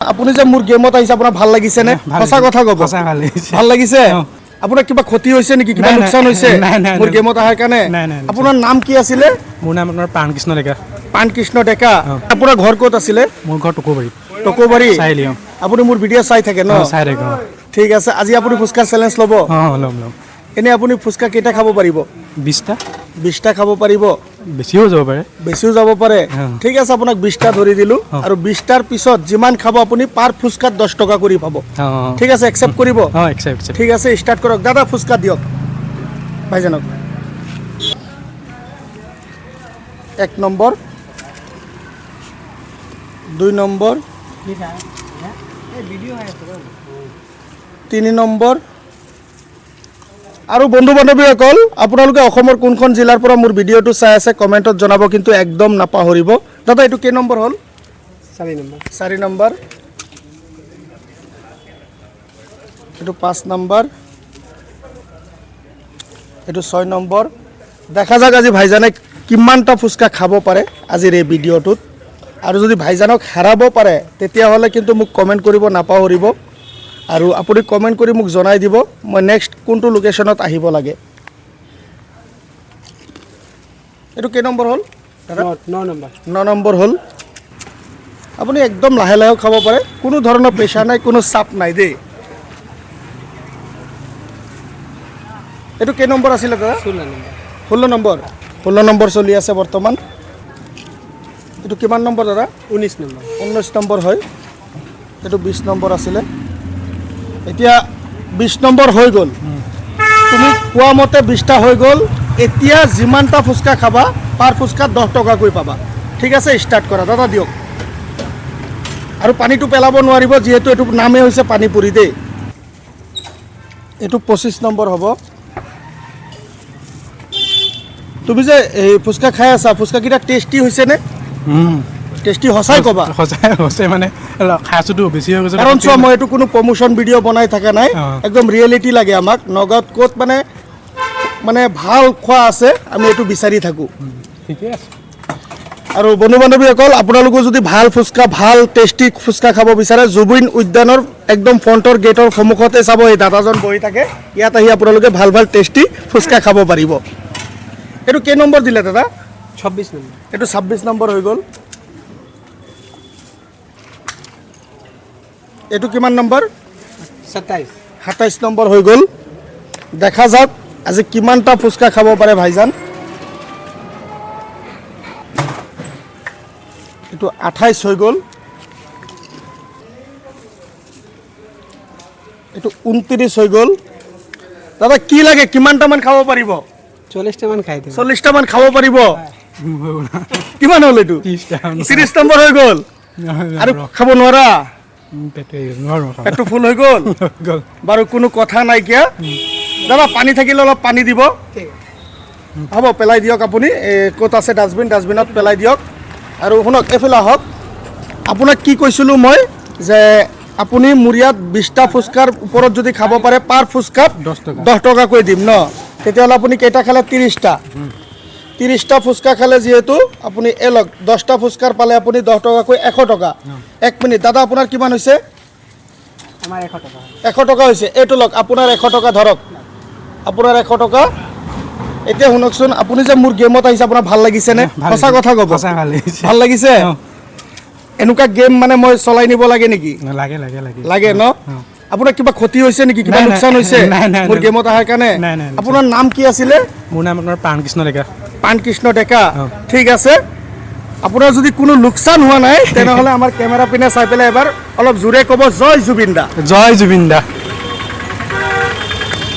আপুনি যে মোৰ গেমত আহিছে আপোনাৰ ভাল লাগিছে নে সঁচা কথা কব ভাল লাগিছে আপোনাৰ কিবা ক্ষতি হৈছে নেকি কিবা লোকসান হৈছে মোৰ গেমত আহাৰ কাৰণে আপোনাৰ নাম কি আছিল মোৰ নাম আপোনাৰ পানকৃষ্ণ ডেকা আপোনাৰ ঘৰ ক'ত আছিল মোৰ ঘৰ টকোবাৰী আপুনি মোৰ ভিডিঅ' চাই থাকে ন ঠিক আছে আজি আপুনি ফুচকা চ্যালেঞ্জ ল'ব এনে আপুনি ফুচকা কেইটা খাব পাৰিব 20টা খাব পাৰিব বেছিও যাব পাৰে ঠিক আছে আপোনাক 20টা ধৰি দিলো আৰু 20টাৰ পিছত যিমান খাব আপুনি পাৰ ফুচকাত 10 টকা কৰি পাব ঠিক আছে একসেপ্ট কৰিব ঠিক আছে স্টাৰ্ট কৰক দাদা ফুচকা দিয়ক ভাইজানক 1 নম্বৰ 2 নম্বৰ 3 নম্বৰ আৰু বন্ধু বান্ধৱীসকল আপোনালোকে অসমৰ কোনখন জিলাৰ পৰা মোৰ ভিডিঅ'টো চাই আছে কমেন্টত জনাব কিন্তু একদম নাপাহৰিব দাদা এটো কে নম্বৰ হল 4 নম্বৰ এটো 5 নম্বৰ এটো 6 নম্বৰ দেখা যাক আজি ভাইজানে কিমানটা ফুচকা খাব পাৰে আজিৰ এই ভিডিঅ'টোত আৰু যদি ভাইজানক হাৰাব পাৰে তেতিয়া হলে কিন্তু মোক কমেন্ট কৰিব নাপাহৰিব আৰু আপুনি কমেন্ট কৰি মোক জনাই দিব মই নেক্সট কোনটো লোকেশনত আহিব লাগে এটো কে নম্বৰ হল 9 নম্বৰ হল আপুনি একদম লাহে লাহে খাব পাৰে কোনো ধৰণৰ প্ৰেছাৰ নাই কোনো চাপ নাই দেই এটো কে নম্বৰ আছিল দাদা 16 নম্বৰ চলি আছে বৰ্তমান এটো কিমান নম্বৰ দাদা 19 নম্বৰ হয় এটো 20 নম্বৰ আছিল এতিয়া 20 নম্বৰ হৈ গল তুমি কোৱা মতে 20টা হৈ গল এতিয়া যিমানটা ফুচকা খাবা পাৰ ফুচকা 10 টকা কৈ পাবা ঠিক আছে স্টাৰ্ট কৰা দাদা দিয়ক আৰু পানীটো পেলাব নোৱাৰিব যেহেতু এটো নামে হৈছে পানী পুৰি দেই এটো 25 নম্বৰ হ'ব তুমি যে এই ফুচকা খাই আছা ফুচকা কিটা টেস্টি হৈছে নে টেস্টি হসাই কবা হসাই মানে খাইছোটো বেছি হৈ গৈছে কাৰণ চোৱা মই এটো কোনো প্ৰমোশন ভিডিঅ' বনাই থাকা নাই একদম ৰিয়েলিটি লাগে আমাক নগদ কোত মানে ভাল খোৱা আছে আমি এটো বিচাৰি থাকো ঠিকে আছে আৰু বন্ধু বান্ধৱীসকল আপোনালোক যদি ভাল ফুচকা ভাল টেস্টি ফুচকা খাব বিচাৰে জুবিন উদ্যানৰ একদম ফ্ৰণ্টৰ গেটৰ সন্মুখতে চাব এই দাদাজন বহি থাকে ইয়াত আহি আপোনালোকে ভাল ভাল টেস্টি ফুচকা খাব পাৰিব এটো কে নম্বৰ দিলে দাদা 26 নম্বৰ এটো 26 নম্বৰ হৈ গল এটো কিমান নম্বৰ 27 নম্বৰ হৈ গল দেখা যাক আজি কিমানটা ফুচকা খাব পাৰে ভাইজান এটো 28 হৈ গল এটো 29 হৈ গল দাদা কি লাগে কিমানটা মান খাব পাৰিব 40টা মান খাই দিম 40টা মান খাব পাৰিব কিমান হল এটো 30 নম্বৰ হৈ গল আৰু খাব নোৱাৰা পেটটো ফুল হৈ গল বাৰু কোনো কথা নাই কিয়া দাদা পানী থাকিলে অলপ পানী দিব হ'ব পেলাই দিয়ক আপুনি ক'ত আছে ডাষ্টবিনত পেলাই দিয়ক আৰু শুনক এফালে আহক আপোনাক কি কৈছিলো মই যে আপুনি মুৰিয়াত 20টা ফুচকাৰ ওপৰত যদি খাব পাৰে পাৰ ফুচকাত 10 টকা কৈ দিম ন তেতিয়াহ'লে আপুনি কেইটা খালে 30টা ফুচকা খালে যেহেতু আপুনি এলক 10টা ফুচকাৰ পালে আপুনি 10 টকা কৈ 100 টকা 1 মিনিট দাদা আপোনাৰ কিমান হৈছে আমাৰ 100 টকা 100 টকা হৈছে এটো লক আপোনাৰ 100 টকা ধৰক আপোনাৰ 100 টকা এতিয়া শুনকচোন আপুনি যে মোৰ গেমত আহিছে আপোনাৰ ভাল লাগিছে নে সঁচা কথা কব ভাল লাগিছে এনুকা গেম মানে মই চলাই নিব লাগে নেকি লাগে ন আপোনাৰ কিবা ক্ষতি হৈছে নেকি কিবা লোকসান হৈছে মোৰ গেমত আহাৰ কাৰণে আপোনাৰ নাম কি আছিল মোৰ নাম আপোনাৰ পানকৃষ্ণ ডেকা ঠিক আছে আপোনাৰ যদি কোনো লোকসান হোৱা নাই তেনেহলে আমাৰ কেমেৰা পিনে চাই পেলাই এবাৰ অলপ জোৰে কব জয় জুবিন দা